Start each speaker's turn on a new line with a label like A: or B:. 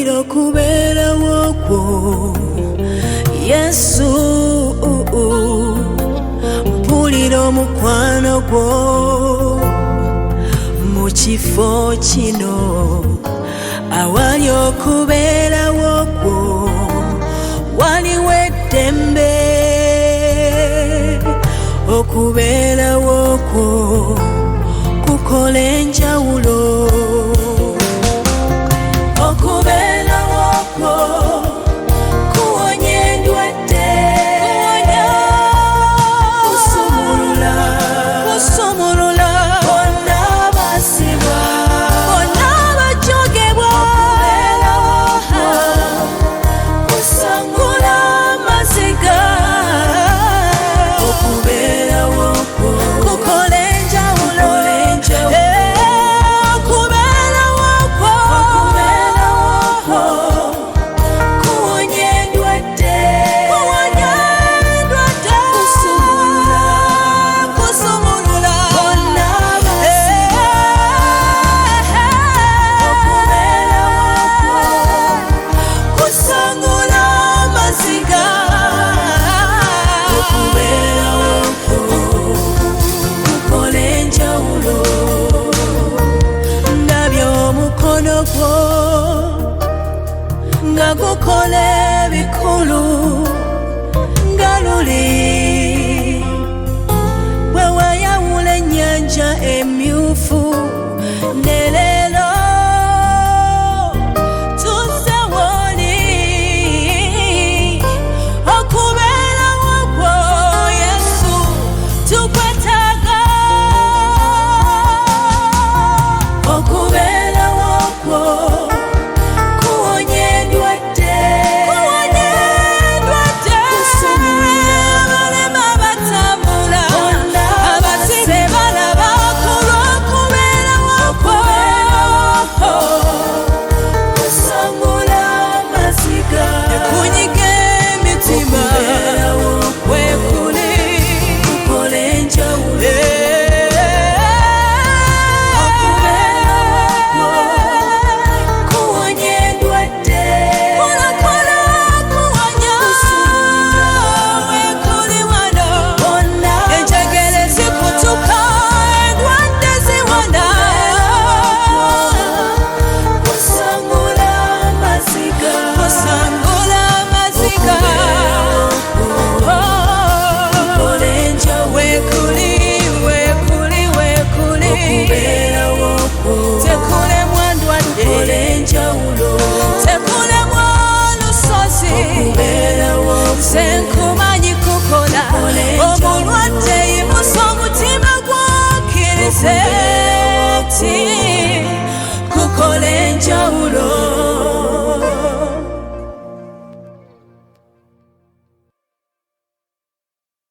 A: mpulira okubeerawo kwo Yesu, mpulira omukwano gwo mu kifo kino awali okubeerawo kwo waliwo eddembe okubeerawo kwo kukola enjawulo okubeerawo kwo kuwonya endwadde kusumulula bonna abasibwa bonna abajogebwa kusangula amaziga okubeerawo kwo kukola enjawulo okubeerawo kwo kuwonya endwadde kusumulula bonna abasibwa kusangula amaziga okubeerawo kwo kukola enjawulo ndabye omukono gwo nga gukola ebikulu